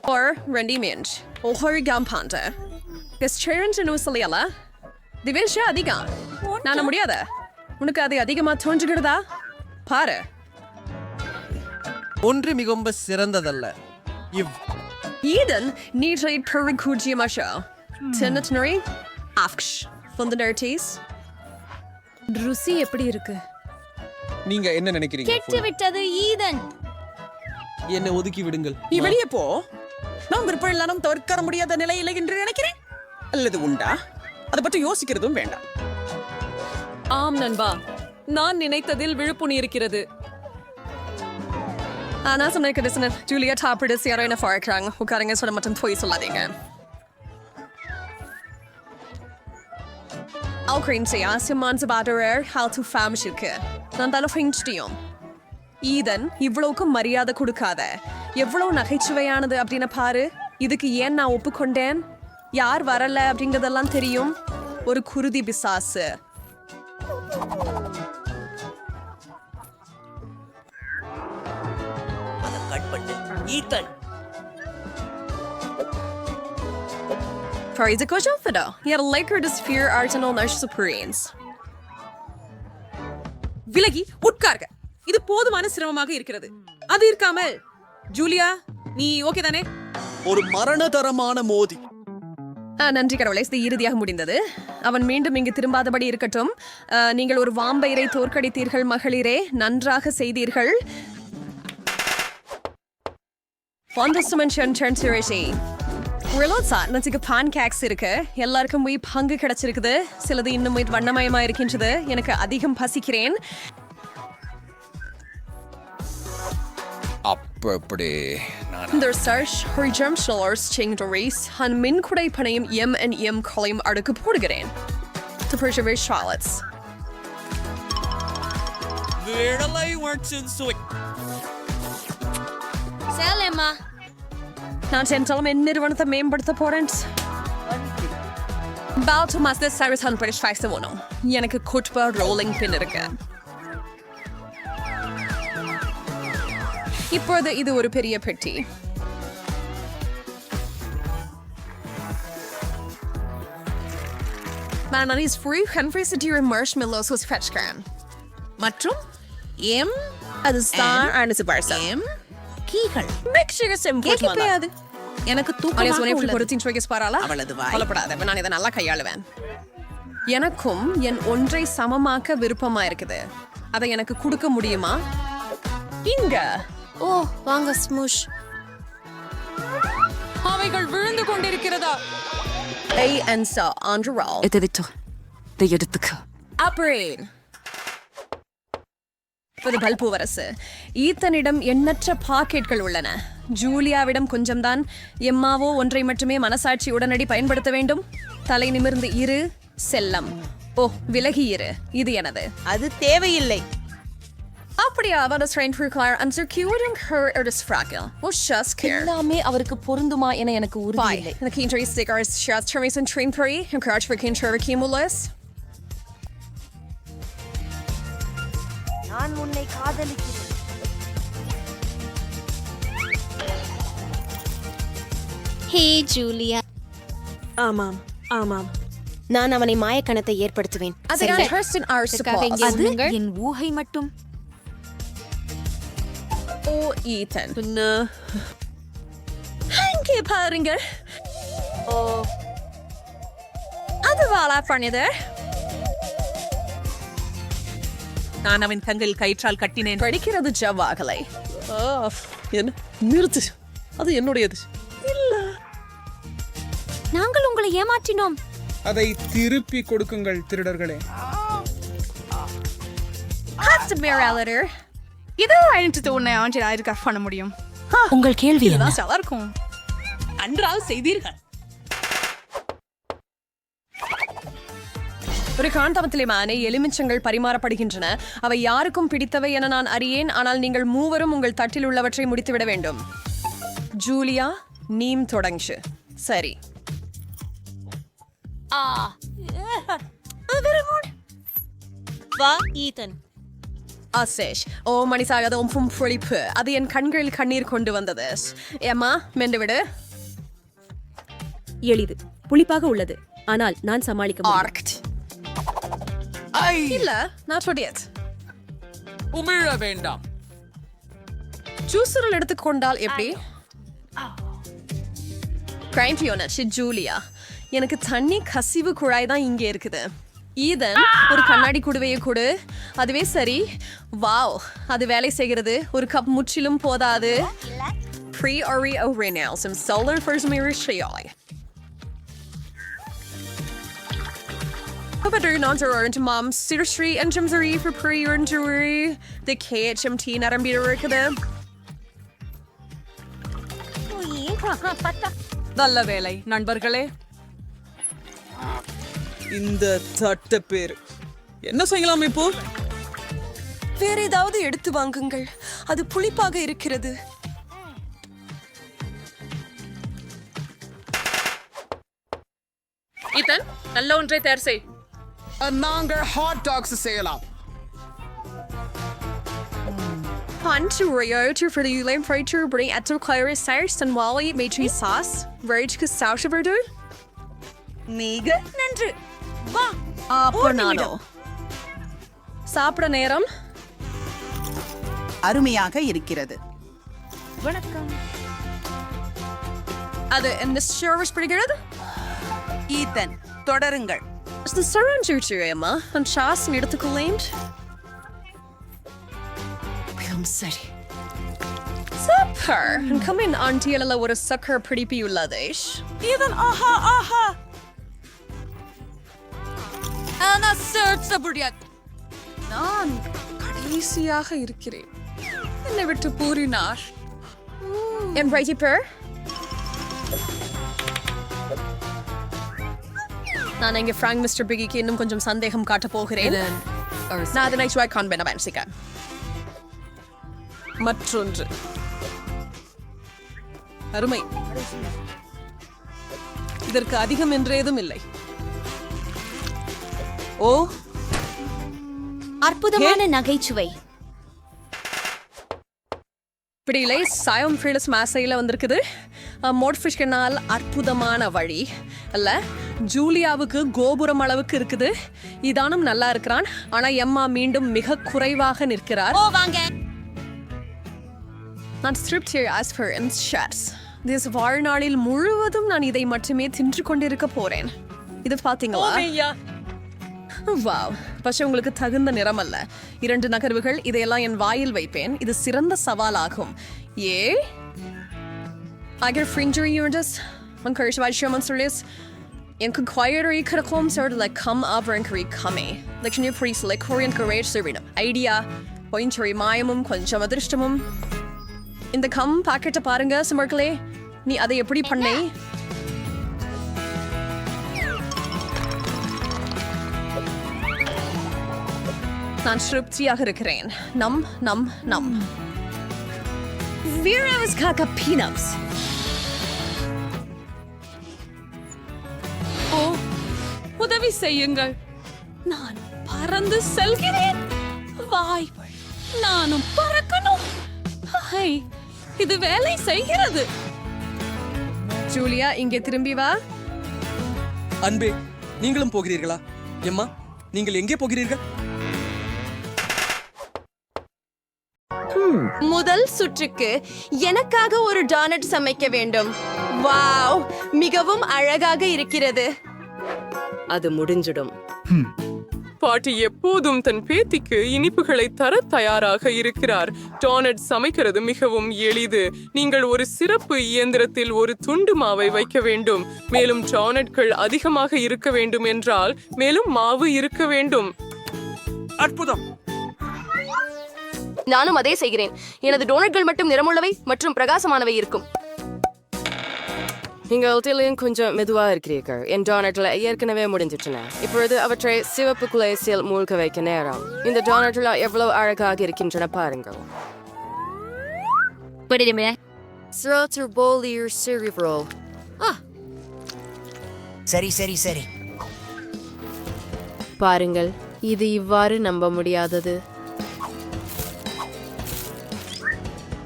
Or Randy Minch. Or Gampanta. Gestern to Nusaliela. Divisha Adiga. Nana Muriada. Unuka the Adigama Tonjigurda. Pare. ஒன்று மிகவும் சிறந்ததல்ல. Eden needed Perikuji Masha. Tenetary. Afksh. Fundanerties. ருசி எப்படி இருக்கு? நீங்க என்ன நினைக்கிறீங்க? கெட்டு விட்டது ஈதன். என்னை ஒதுக்கி விடுங்கள். நீ வெளியே போ. நாம் விருப்பம் தவிர்க்க முடியாத நிலையில் என்று நினைக்கிறேன். அல்லது உண்டா? அதை பற்றி யோசிக்கிறதும் வேண்டாம். ஆம் நண்பா, நான் நினைத்ததில் விழுப்புணி இருக்கிறது. நான் சொன்ன ஜூலியா டாப்பிடு சேர என்ன பார்க்குறாங்க. உட்காருங்க சொல்ல மட்டும் போய் சொல்லாதீங்க. Alcreen say Simons about her how to fam shirke. Nandala Finchtium. Eden, இவ்வளவுக்கு மரியாதை கொடுக்காத. எவ்வளவு நகைச்சுவையானது அப்படின பாரு. இதுக்கு ஏன் நான் ஒப்புக்கொண்டேன்? யார் வரல அப்படிங்கறதெல்லாம் தெரியும். ஒரு குருதி பிசாசு. அத கட் பண்ணு. Ethan. Farid Kojo Fido. He had a liquor to sphere arsenal nash supremes. விலகி உட்கார்க. இது போதுமான சிரமமாக இருக்கிறது. அது இருக்காமல் ஜூலியா, நீ ஓகே தானே? ஒரு மரணதரமான மோதி. நன்றி கடவுளே, இது இறுதியாக முடிந்தது. அவன் மீண்டும் இங்கு திரும்பாதபடி இருக்கட்டும். நீங்கள் ஒரு வாம்பையரை தோற்கடித்தீர்கள் மகளிரே, நன்றாக செய்தீர்கள். pancakes இருக்கு. எல்லாருக்கும் பங்கு கிடைச்சிருக்குது. சிலது இன்னும் வண்ணமயமா இருக்கின்றது. எனக்கு அதிகம் பசிக்கிறேன். அப்படி இந்த சர்ச் ஹரிஜம் ஷலர்ஸ் சிங்டரிஸ் ஹன் மின் குடை பணையும் M&M கலையும் அடுக்கு போடுகிறேன். To preserve Charlotte's. விடலை வர்ச்சன் சுவை. சேலம்மா. நான் சென்றாலும் என் நிறுவனத்தை மேம்படுத்த போறேன். About master service on British 5 எனக்கு குட்பா ரோலிங் பின் இருக்கு. இப்போது இது ஒரு பெரிய பெட்டி. நான் is free Henry City marshmallows was fetch can. மற்றும் எம் அது ஸ்டார் and Barca. எம் கீகள். Make sure simple. கேட்கப்படாது. எனக்கு தூக்கமாக உள்ளது. அவளது வாய். கவலைப்படாத, நான் இதை நல்லா கையாளுவேன். எனக்கும் என் ஒன்றை சமமாக்க விருப்பமா இருக்குது. அதை எனக்கு கொடுக்க முடியுமா? இங்க. ஓ, வாங்க ஸ்மூஷ். அவைகள் விழுந்து கொண்டிருக்கிறதா? and so under roll. எடுத்துக்க. Operate. பல்பூவரசு. ஈத்தனிடம் எண்ணற்ற பாக்கெட்கள் உள்ளன. ஜூலியாவிடம் கொஞ்சம்தான். எம்மாவோ ஒன்றை மட்டுமே மனசாட்சி உடனடி பயன்படுத்த வேண்டும். தலை நிமிர்ந்து இரு செல்லம். ஓ, விலகி இரு. இது எனது. அது தேவையில்லை. அப்படியா? அவன் strain require and securing her it is fragile. Was just care. எல்லாமே அவருக்கு பொருந்துமா என எனக்கு உறுதி இல்லை. The keen tree stickers shots terms and train pre encourage for keen tree cumulus. நான் உன்னை காதலிக்கிறேன். ஹே ஜூலியா. ஆமாம் ஆமாம். நான் அவனை மாயக்கணத்தை ஏற்படுத்துவேன். அது trust in our support. அது என் ஊகை மட்டும். ஓ ஈத்தன். அங்கே பாருங்க. ஓ, அது வாலா பண்ணது. நான் அவன் தங்கள் கயிற்றால் கட்டினேன். படிக்கிறது ஜவ்வாகலை. என்ன நிறுத்து, அது என்னுடையது. நாங்கள் உங்களை ஏமாற்றினோம். அதை திருப்பி கொடுக்குங்கள் திருடர்களே. இது ஐடென்டிட்டி உன்னை ஆன்ஜில் பண்ண முடியும். உங்கள் கேள்வி என்ன? நல்லா இருக்கும். அன்றால் செய்தீர்கள். ஒரு காண்டவத்திலேமான எலுமிச்சங்கள் பரிமாறப்படுகின்றன. அவை யாருக்கும் பிடித்தவை என நான் அறியேன். ஆனால் நீங்கள் மூவரும் உங்கள் தட்டில் உள்ளவற்றை முடித்துவிட வேண்டும். ஜூலியா, நீம் தொடங்கு. சரி. வா ஈதன். ஆசேஷ் ஓ மணிசாகாத உம் பொழிப்பு அது என் கண்களில் கண்ணீர் கொண்டு வந்தது ஏம்மா மெண்டு விடு எளிது புளிப்பாக உள்ளது ஆனால் நான் சமாளிக்க முடியும். ஆர்க்ட் இல்ல நான் சொல்லியது உமிழ வேண்டாம். ஜூஸரில் எடுத்துக்கொண்டால் எப்படி கிரைம் பியோனட் ஜூலியா எனக்கு தண்ணி கசிவு குழாய் தான் இங்கே இருக்குது ஈதன் ஒரு கண்ணாடி குடுவையை கொடு அதுவே சரி வாவ் அது வேலை செய்கிறது ஒரு கப் முற்றிலும் போதாது Pre Oreo Renal some solar first mirror shy. But they're not orange mom seriously and Jimsari for pre-urine jewelry the KHMT narambira இருக்குது நல்ல வேலை நண்பர்களே. இந்த தட்ட பேர் என்ன செய்யலாம் இப்போ? வேற ஏதாவது எடுத்து வாங்குங்கள் அது புளிப்பாக இருக்கிறது ஈதன் நல்ல ஒன்றை தயார் செய். நாங்கள் ஹாட் டாக்ஸ் செய்யலாம். Hunt Rio to for the Ulan Freighter bring at the Claris Cyrus and Wally Matri sauce Rage Kasaucha Verdu Mega நன்று வா அப்பனானோ சாப்பிட நேரம் அருமையாக இருக்கிறது. அது இந்த சர்வீஸ் பிடிக்கிறது ஈதன் தொடருங்கள். Is the syringe to Emma and sauce எடுத்துக்கொள்ளேன் சரி Super and come in auntie alla ஒரு sucker பிடிப்பி உள்ளதேஷ் ஈதன் ஆஹா ஆஹா ana search முடியாது நான் கடைசியாக இருக்கிறேன் என்னை விட்டு பூரினார் என் ரைட்டி பேர் நான் இங்கே ஃப்ராங்க் மிஸ்டர் பிகிக்கு இன்னும் கொஞ்சம் சந்தேகம் காட்டப் போகிறேன் நான் அதனை சுவாய் காண்பேன் அவன்சிக்க மற்றொன்று அருமை இதற்கு அதிகம் என்றேதும் இல்லை ஓ அற்புதமான நகைச்சுவை. இப்படியிலே சாயம் ஃப்ரீலஸ் மாசையில் வந்திருக்குது மோட்ஃபிஷ்கனால் அற்புதமான வழி அல்ல ஜூலியாவுக்கு கோபுரம் அளவுக்கு இருக்குது இதானும் நல்லா இருக்கிறான் ஆனா எம்மா மீண்டும் மிக குறைவாக நிற்கிறார் நான் script as for instance this வாழ்நாளில் முழுவதும் நான் இதை மட்டுமே தின்று கொண்டிருக்க போறேன் இது பாத்தீங்களா வாவ் பச்சை உங்களுக்கு தகுந்த நிறம் அல்ல 2 நகர்வுகள் இதையெல்லாம் என் வாயில் வைப்பேன் இது சிறந்த சவாலாகும் ஏ Agar fringer units man kurs vad kör man således en quieter i karakom så det like come over en kuri kame like new priest like korean courage serving idea pointer mayamum koncham adrishtamum இந்த come பாக்கெட்டை பாருங்க சுமர்களே நீ அதை எப்படி பண்ணே நான் திருப்தியாக இருக்கிறேன் நம் நம் நம் Vera's kaka peanuts ஓ உதவி செய்யுங்கள் நான் பறந்து செல்கிறேன் வாய் நானும் பறக்கணும் ஹை இது வேலை செய்கிறது ஜூலியா இங்கே திரும்பி வா அன்பே நீங்களும் போகிறீர்களா எம்மா நீங்கள் எங்கே போகிறீர்கள் முதல் சுற்றுக்கு எனக்காக ஒரு டோனட் சமைக்க வேண்டும். வாவ் மிகவும் அழகாக இருக்கிறது. அது முடிஞ்சிடும். பாட்டி எப்போதும் தன் பேத்திக்கு இனிப்புகளை தர தயாராக இருக்கிறார். டோனட் சமைக்கிறது மிகவும் எளிது. நீங்கள் ஒரு சிறப்பு இயந்திரத்தில் ஒரு துண்டு மாவை வைக்க வேண்டும். மேலும் டோனட்கள் அதிகமாக இருக்க வேண்டும் என்றால் மேலும் மாவு இருக்க வேண்டும். அற்புதம். நானும் அதே செய்கிறேன். எனது டோனட்கள் மட்டும் நிறமுள்ளவை மற்றும் பிரகாசமானவை இருக்கும். நீங்கள் கொஞ்சம் மெதுவா இருக்கிறீர்கள். என் டோனட்ல ஏற்கனவே முடிஞ்சிட்டன. இப்பொழுது அவற்றை சிவப்பு குலேசில் மூழ்க வைக்க நேரம். இந்த டோனட்ல எவ்வளவு அழகாக இருக்கின்றன பாருங்கள். சரி சரி சரி பாருங்கள் இது இவ்வாறு நம்ப முடியாதது.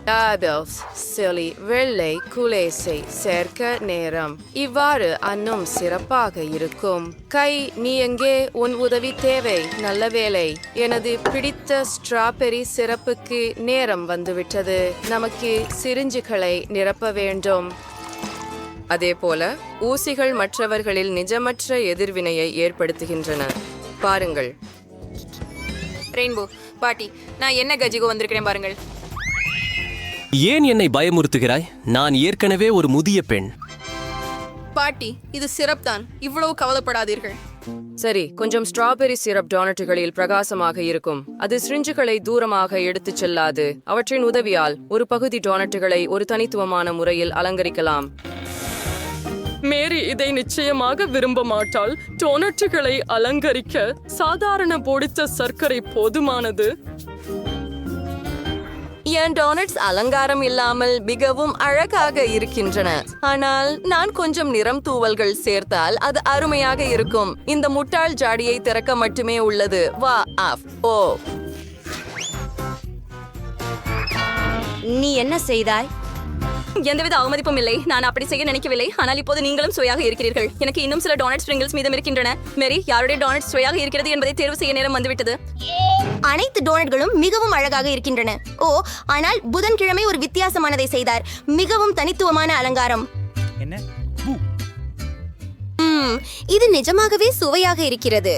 டாபிள்ஸ், சிலி, வெள்ளை, குலேசை சேர்க்க நேரம். இவ்வாறு அன்னும் சிறப்பாக இருக்கும். கை, நீ எங்கே? உன் உதவி தேவை. நல்ல வேலை. எனது பிடித்த ஸ்ட்ராபெரி சிறப்புக்கு நேரம் வந்துவிட்டது. நமக்கு சிரிஞ்சுகளை நிரப்ப வேண்டும். அதேபோல ஊசிகள் மற்றவர்களில் நிஜமற்ற எதிர்வினையை ஏற்படுத்துகின்றன. பாருங்கள். ரெயின்போ பாட்டி, நான் என்ன கஜிகோ வந்திருக்கிறேன் பாருங்கள். ஏன் என்னை பயமுறுத்துகிறாய்? நான் ஏற்கனவே ஒரு முதிய பெண். பாட்டி, இது சிரப் தான். இவ்வளவு கவலைப்படாதீர்கள். சரி, கொஞ்சம் ஸ்ட்ராபெரி சிரப் டோனட்டுகளில் பிரகாசமாக இருக்கும். அது சிரிஞ்சுகளை தூரமாக எடுத்துச் செல்லாது. அவற்றின் உதவியால் ஒரு பகுதி டோனட்டுகளை ஒரு தனித்துவமான முறையில் அலங்கரிக்கலாம். மேரி இதை நிச்சயமாக விரும்ப மாட்டாள். டோனட்டுகளை அலங்கரிக்க சாதாரண பொடித்த சர்க்கரை போதுமானது. என் டோனட்ஸ் அலங்காரம் இல்லாமல் மிகவும் அழகாக இருக்கின்றன. ஆனால் நான் கொஞ்சம் நிறம் தூவல்கள் சேர்த்தால் அது அருமையாக இருக்கும். இந்த முட்டாள் ஜாடியை திறக்க மட்டுமே உள்ளது. வா ஆஃப். ஓ, நீ என்ன செய்தாய்? எந்தவித அவமதிப்பும் இல்லை. நான் அப்படி செய்ய நினைக்கவில்லை. ஆனால் இப்போது நீங்களும் சுவையாக இருக்கிறீர்கள். எனக்கு இன்னும் சில டோனட் ஸ்பிரிங்கிள்ஸ் மீதம் இருக்கின்றன. மேரி, யாருடைய டோனட் சுவையாக இருக்கிறது என்பதை தேர்வு செய்ய நேரம் வந்துவிட்டது. அனைத்து டோனட்களும் மிகவும் அழகாக இருக்கின்றன. ஓ, ஆனால் புதன்கிழமை ஒரு வித்தியாசமானதை செய்தார். மிகவும் தனித்துவமான அலங்காரம். என்ன? இது நிஜமாகவே சுவையாக இருக்கிறது.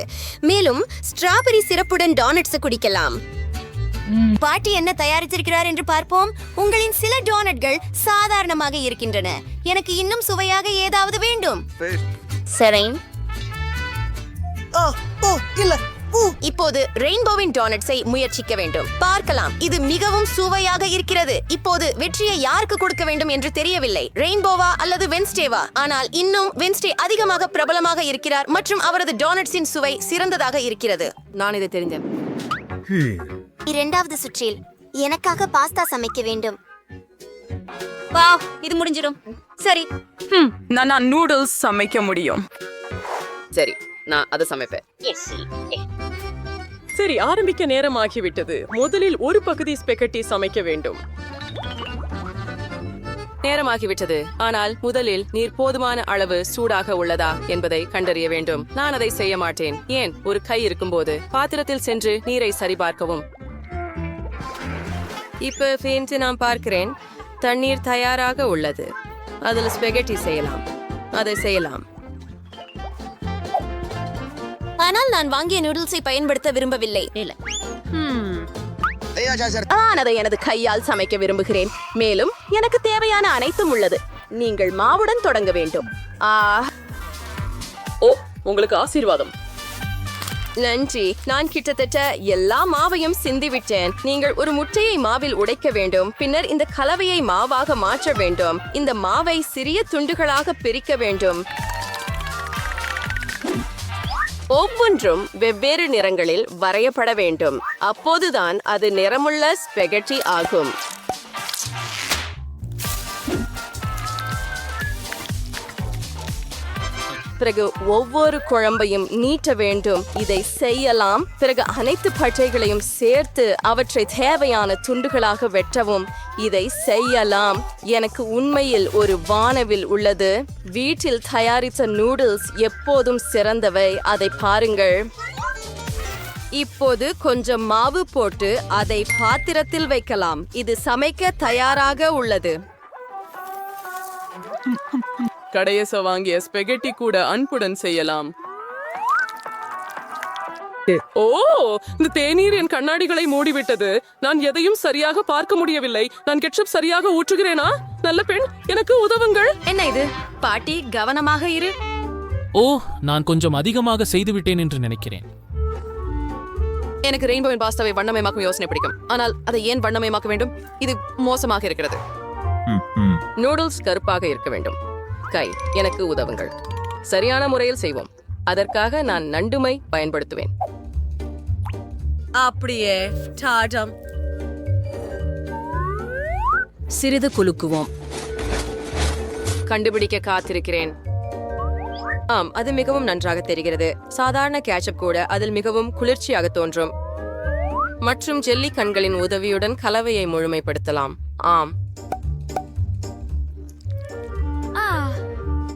மேலும் ஸ்ட்ராபெரி சிரப்புடன் டோனட்ஸ் குடிக்கலாம். பாட்டி என்ன தயாரித்திருக்கிறார் என்று பார்ப்போம். உங்களின் சில டோனட்கள் சாதாரணமாக இருக்கின்றன. எனக்கு இன்னும் சுவையாக ஏதாவது வேண்டும். சரி. இப்போது ரெயின்போவின் டோனட்ஸை முயற்சிக்க வேண்டும். பார்க்கலாம். இது மிகவும் சுவையாக இருக்கிறது. இப்போது வெற்றியை யாருக்கு கொடுக்க வேண்டும் என்று தெரியவில்லை. ரெயின்போவா அல்லது வென்ஸ்டேவா? ஆனால் இன்னும் வென்ஸ்டே அதிகமாக பிரபலமாக இருக்கிறார் மற்றும் அவரது டோனட்ஸின் சுவை சிறந்ததாக இருக்கிறது. நான் இதை தெரிந்தேன். இரண்டாவது சுற்றில் எனக்காக பாஸ்தா சமைக்க வேண்டும். வா, இது முடிஞ்சிடும். சரி, நான் நூடுல்ஸ் சமைக்க முடியும். சரி, நான் அதை சமைப்பேன். சரி, ஆரம்பிக்க நேரம் ஆகிவிட்டது. முதலில் ஒரு பகுதி ஸ்பெகட்டி சமைக்க வேண்டும். நேரமாகிவிட்டது. ஆனால் முதலில் நீர் போதுமான அளவு சூடாக உள்ளதா என்பதை கண்டறிய வேண்டும். நான் அதை செய்ய மாட்டேன். ஏன்? ஒரு கை இருக்கும்போது பாத்திரத்தில் சென்று நீரை சரிபார்க்கவும். இப்ப ஃபேன்ட்டு நான் பார்க்கிறேன். தண்ணீர் தயாராக உள்ளது. அதில் ஸ்பெகட்டி செய்யலாம். அதை செய்யலாம். ஆனால் நான் வாங்கிய நூடுல்ஸை பயன்படுத்த விரும்பவில்லை. நான் அதை எனது கையால் சமைக்க விரும்புகிறேன். மேலும் எனக்கு தேவையான அனைத்தும் உள்ளது. நீங்கள் மாவுடன் தொடங்க வேண்டும். ஓ, உங்களுக்கு ஆசீர்வாதம். நன்றி. நான் கிட்டத்தட்ட எல்லா மாவையும் சிந்திவிட்டேன். நீங்கள் ஒரு முட்டையை மாவில் உடைக்க வேண்டும். பின்னர் இந்த கலவையை மாவாக மாற்ற வேண்டும். இந்த மாவை சிறிய துண்டுகளாக பிரிக்க வேண்டும். ஒவ்வொன்றும் வெவ்வேறு நிறங்களில் வரையப்பட வேண்டும். அப்போதுதான் அது நிறமுள்ள ஸ்பெகட்டி ஆகும். பிறகு ஒவ்வொரு குழம்பையும் நீட்ட வேண்டும். இதை செய்யலாம். பிறகு அனைத்து பட்டைகளையும் சேர்த்து அவற்றை தேவையான துண்டுகளாக வெட்டவும். இதை செய்யலாம். எனக்கு உண்மையில் ஒரு வானவில் உள்ளது. வீட்டில் தயாரித்த நூடுல்ஸ் எப்போதும் சிறந்தவை. அதை பாருங்கள். இப்போது கொஞ்சம் மாவு போட்டு அதை பாத்திரத்தில் வைக்கலாம். இது சமைக்க தயாராக உள்ளது. கடையச வாங்கிய ஸ்பெகட்டி கூட அன்புடன் செய்யலாம். ஓ, இந்த தேநீர் என் கண்ணாடிகளை மூடிவிட்டது. நான் எதையும் சரியாக பார்க்க முடியவில்லை. நான் கெட்சப் சரியாக ஊற்றுகிறேனா? நல்ல பெண், எனக்கு உதவுங்கள். என்ன இது? பாட்டி, கவனமாக இரு. ஓ, நான் கொஞ்சம் அதிகமாக செய்துவிட்டேன் என்று நினைக்கிறேன். எனக்கு ரெயின்போவின் பாஸ்தாவை வண்ணமயமாக்கும் யோசனை பிடிக்கும். ஆனால் அதை ஏன் வண்ணமயமாக்க வேண்டும்? இது மோசமாக இருக்கிறது. நூடுல்ஸ் கருப்பாக இருக்க வேண்டும். கை, எனக்கு உதவுங்கள். சரியான முறையில் செய்வோம். அதற்காக நான் நண்டுமை பயன்படுத்துவேன். அப்படியே டாடம். சிறிது குலுக்குவோம். கண்டுபிடிக்க காத்திருக்கிறேன். ஆம், அது மிகவும் நன்றாக தெரிகிறது. சாதாரண கேட்சப் கூட அதில் மிகவும் குளிர்ச்சியாக தோன்றும். மற்றும் ஜெல்லி கண்களின் உதவியுடன் கலவையை முழுமைப்படுத்தலாம். ஆம்.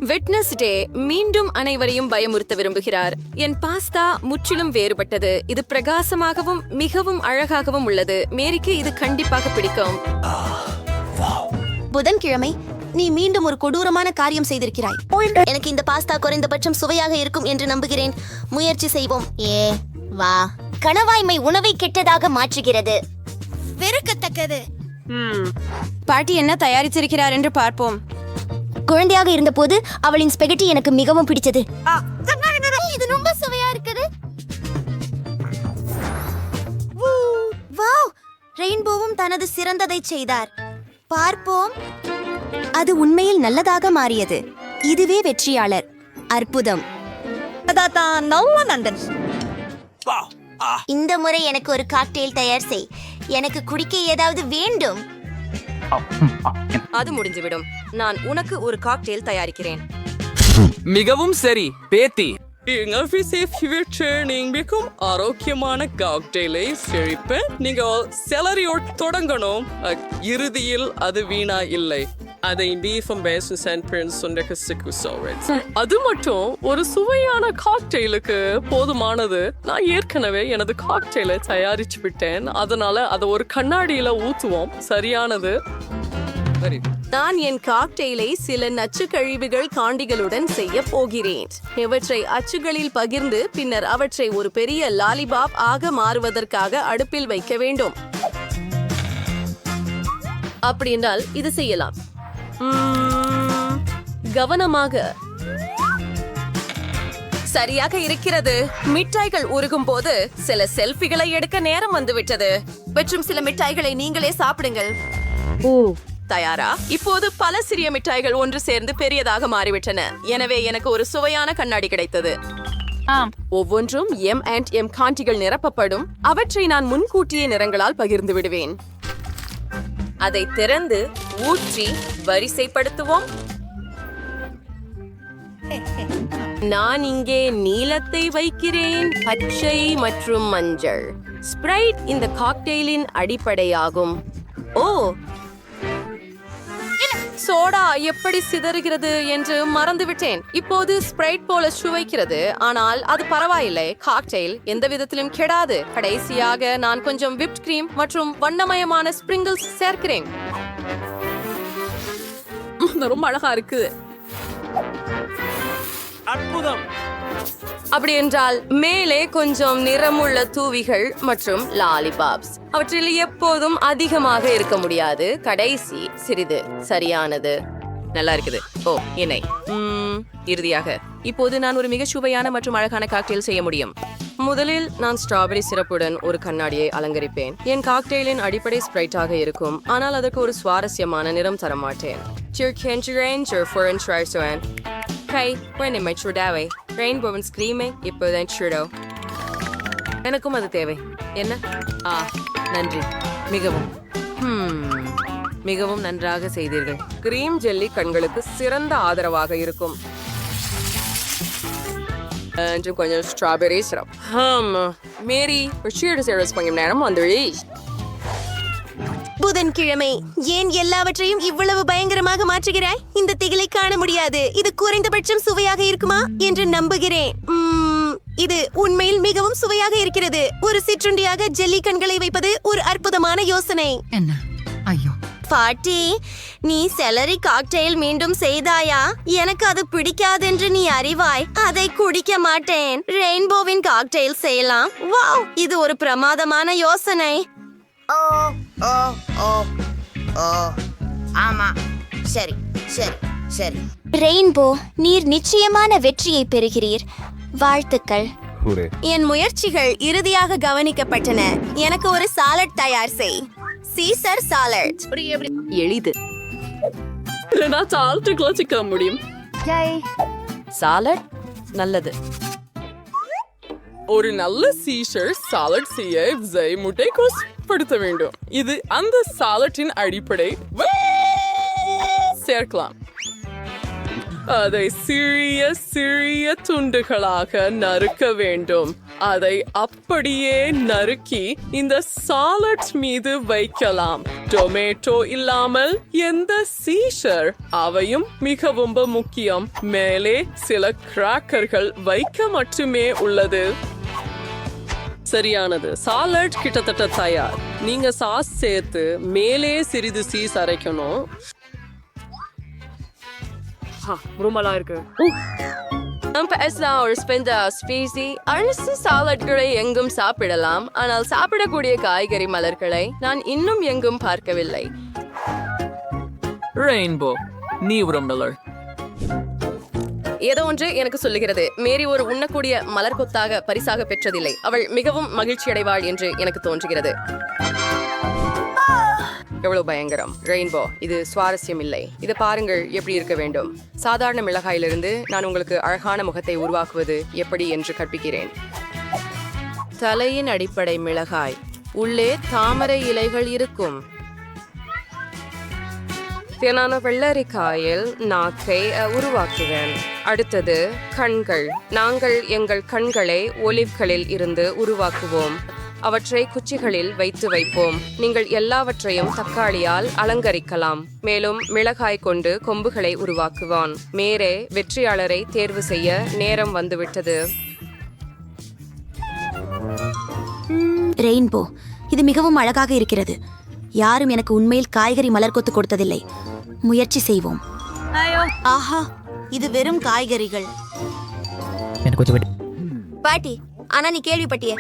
வெட்னஸ்டே மீண்டும் அனைவரையும் பயமுறுத்த விரும்புகிறார். என் பாஸ்தா முற்றிலும் வேறுபட்டது. இது பிரகாசமாகவும் மிகவும் அழகாகவும் உள்ளது. மேரிக்கு இது கண்டிப்பாக பிடிக்கும். புதன்கிழமை நீ மீண்டும் ஒரு கொடூரமான காரியம் செய்திருக்கிறாய். எனக்கு இந்த பாஸ்தா குறைந்தபட்சம் சுவையாக இருக்கும் என்று நம்புகிறேன். முயற்சி செய்வோம். வா, கணவாய்மை உணவை கெட்டதாக மாற்றுகிறது. வெறுக்கத்தக்கது. பாட்டி என்ன தயாரித்திருக்கிறார் என்று பார்ப்போம். குழந்தையாக இருந்தபோது அவளின் ஸ்பெகட்டி எனக்கு மிகவும் பிடிச்சது. இது ரொம்ப சுவையா இருக்குது. வாவ், ரெயின்போவும் தனது சிறந்ததை செய்தார். பார்ப்போம். அது உண்மையில் நல்லதாக மாறியது. இதுவே வெற்றியாளர். அற்புதம். இந்த முறை எனக்கு ஒரு காக்டெயில் தயார் செய். எனக்கு குடிக்க ஏதாவது வேண்டும். அது முடிஞ்சுவிடும். நான் உனக்கு ஒரு காக்டெயில் தயாரிக்கிறேன். மிகவும் சரி பேத்தி. மிகவும் ஆரோக்கியமான காக்டெயிலை செழிப்ப நீங்கள் செலரியோடு தொடங்கணும். இறுதியில் அது வீணா இல்லை. அதை அது மட்டும் ஒரு சுவையான காக்டெயிலுக்கு போதுமானது. நான் ஏற்கனவே எனது காக்டெயிலை தயாரிச்சு விட்டேன். அதனால அதை ஒரு கண்ணாடியில ஊத்துவோம். சரியானது. நான் என் காக்டெயிலை சில நச்சு கழிவுகள் காண்டிகளுடன் செய்ய போகிறேன். இவற்றை அச்சுகளில் பகிர்ந்து பின்னர் அவற்றை ஒரு பெரிய லாலிபாப் ஆக மாறுவதற்காக அடுப்பில் வைக்க வேண்டும். அப்படி என்றால் இது செய்யலாம். கவனமாக. சரியாக இருக்கிறது. மிட்டாய்கள் உருகும் போது சில செல்ஃபிகளை எடுக்க நேரம் வந்துவிட்டது. மற்றும் சில மிட்டாய்களை நீங்களே சாப்பிடுங்கள். தயாரா? இப்போது பல சிறிய மிட்டாய்கள் ஒன்று சேர்ந்து பெரியதாக மாறிவிட்டன. எனவே எனக்கு ஒரு சுவையான கண்ணாடி கிடைத்தது. ஒவ்வொன்றும் M&M காண்டிகள் நிரப்பப்படும். அவற்றை நான் முன்கூட்டிய நிறங்களால் பகிர்ந்து விடுவேன். அதை திறந்து ஊற்றி வரிசைப்படுத்துவோம். நான் இங்கே நீலத்தை வைக்கிறேன், பச்சை மற்றும் மஞ்சள். ஸ்ப்ரைட் இந்த காக்டெயிலின் அடிப்படையாகும். சோடா எப்படி சிதறுகிறது என்று மறந்துவிட்டேன். இப்போது ஸ்ப்ரைட் போல சுவைக்கிறது, ஆனால் அது பரவாயில்லை. காக்டெயில் எந்த விதத்திலும் கெடாது. கடைசியாக நான் கொஞ்சம் விப்ட் கிரீம் மற்றும் வண்ணமயமான ஸ்பிரிங்கிள்ஸ் சேர்க்கிறேன். ரொம்ப அழகா இருக்கு. அற்புதம். அப்படி என்றால் மேலே கொஞ்சம் நிறமுள்ள தூவிகள் மற்றும் லாலிபாப்ஸ். அவற்றில் எப்போதும் அதிகமாக இருக்க முடியாது. கடைசி சிறிது. சரியானது. நல்லா இருக்குது. என்னை இறுதியாக இப்போது நான் ஒரு மிக சுவையான மற்றும் அழகான காக்டெயில் செய்ய முடியும். முதலில் நான் ஸ்ட்ராபெரி சிரப்புடன் ஒரு கண்ணாடியை அலங்கரிப்பேன். என் காக்டெயிலின் அடிப்படை ஸ்ப்ரைட்டாக இருக்கும், ஆனால் அதற்கு ஒரு சுவாரஸ்யமான நிறம் தர மாட்டேன். ரெயின்போவின் ஸ்கிரீமை இப்போதான் ஷூடோ. எனக்கும் அது தேவை. என்ன? நன்றி. மிகவும் நன்றாக செய்தீர்கள். கிரீம் ஜெல்லி கண்களுக்கு சிறந்த ஆதரவாக இருக்கும். கொஞ்சம் ஸ்ட்ராபெரி சிரப். மேரி கொஞ்சம் நேரம் வந்துடு. புதன்கிழமை ஏன் எல்லாவற்றையும் இவ்வளவு பயங்கரமாக மாற்றுகிறாய்? இந்த திகிலை காண முடியாது. இது குறைந்தபட்சம் சுவையாக இருக்குமா என்று நம்புகிறேன். இது உண்மையில் மிகவும் சுவையாக இருக்கிறது. ஒரு சிற்றுண்டியாக ஜெல்லி கண்களை வைப்பது ஒரு அற்புதமான யோசனை. என்ன? ஐயோ பாட்டி, நீ செலரி காக்டெயில் மீண்டும் செய்தாயா? எனக்கு அது பிடிக்காதென்று நீ அறிவாய். அதை குடிக்க மாட்டேன். ரெயின்போவின் காக்டெயில் செய்யலாம். வாவ், இது ஒரு பிரமாதமான யோசனை. ஆமா, சரி சரி சரி. ரெயின்போ, நீர் நிச்சயமான வெற்றியை பெறுகிறீர். வாழ்த்துக்கள். என் முயற்சிகள் இறுதியாக கவனிக்கப்பட்டன. எனக்கு ஒரு சாலட் தயார் செய். Caesar salad. எளிது. முடியும். சாலட் நல்லது. ஒரு நல்ல சீசர் சாலட் செய்ய முட்டைக்கோஸ் படுத்த வேண்டும். இது அந்த சாலட்டின் அடிப்படை. சேர்க்கலாம். அதை சிறிய சிறிய துண்டுகளாக நறுக்க வேண்டும். அதை அப்படியே நறுக்கி இந்த சாலட் மீது வைக்கலாம். டொமேட்டோ இல்லாமல் எந்த சீஷர் அவையும் மிகவும் முக்கியம். மேலே சில கிராக்கர்கள் வைக்க மட்டுமே உள்ளது. சரியானது. சாலட் கிட்டத்தட்ட தயார். நீங்க சாஸ் சேர்த்து மேலே சிறிது சீஸ் அரைக்கணும். ரொம்பலா இருக்கு. ஒரு ஸ்பீசி அரசு சாலட்களை எங்கும் சாப்பிடலாம், ஆனால் சாப்பிடக்கூடிய காய்கறி மலர்களை நான் இன்னும் எங்கும் பார்க்கவில்லை. ரெயின்போ நீ உரம்பலர். ஏதோ ஒன்று எனக்கு சொல்லுகிறது, மேரி ஒரு உண்ணக்கூடிய மலர் கொத்தாக பரிசாக பெற்றதில்லை. அவள் மிகவும் மகிழ்ச்சி அடைவாள் என்று எனக்கு தோன்றுகிறது. எவ்வளவு பயங்கரம். ரெயின்போ, இது சுவாரஸ்யம் இல்லை. இதை பாருங்கள் எப்படி இருக்க வேண்டும். சாதாரண மிளகாயிலிருந்து நான் உங்களுக்கு அழகான முகத்தை உருவாக்குவது எப்படி என்று கற்பிக்கிறேன். தலையின் அடிப்படை மிளகாய், உள்ளே தாமரை இலைகள் இருக்கும். தேனான வெள்ளரிக்காயில் நாக்கை உருவாக்குவேன். அடுத்தது கண்கள். நாங்கள் எங்கள் கண்களை ஒலிவ்களில் இருந்து உருவாக்குவோம். அவற்றை குச்சிகளில் வைப்போம். நீங்கள் எல்லாவற்றையும் தக்காளியால் அலங்கரிக்கலாம். மேலும் மிளகாய் கொண்டு கொம்புகளை உருவாக்குவான். மேரே வெற்றியாளரை தேர்வு செய்ய நேரம் வந்துவிட்டது. ரெயின்போ, இது மிகவும் அழகாக இருக்கிறது. யாரும் எனக்கு உண்மையில் காய்கறி மலர் கொத்து கொடுத்ததில்லை. முயற்சி செய்வோம். ஆஹா, இது வெறும் காய்கறிகள். பாட்டி, ஆனா நீ கேள்விப்பட்டிய?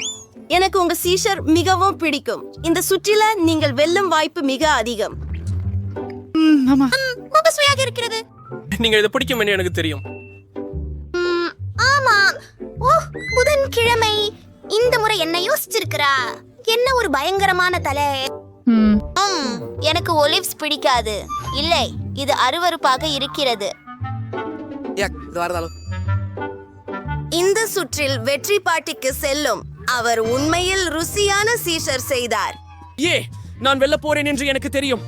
எனக்கு உங்க சீஷர் மிகவும் பிடிக்கும். இந்த சுற்றில நீங்கள் வெல்லும் வாய்ப்பு மிக அதிகம். ரொம்ப சுவையாக இருக்கிறது. நீங்க இதை பிடிக்கும் என்று எனக்கு தெரியும். ஆமா. ஓ, புதன்கிழமை. இந்த முறை என்ன யோசிச்சிருக்கிறா? என்ன ஒரு பயங்கரமான தலை. எனக்கு ஒலிவ்ஸ் பிடிக்காது. இல்லை, இது அருவருப்பாக இருக்கிறது. இந்த சுற்றில் வெற்றி பாட்டிக்கு செல்லும். அவர் உண்மையில் ருசியான சீஷர் செய்தார். நான் வெல்ல போறேன் என்று எனக்கு தெரியும்.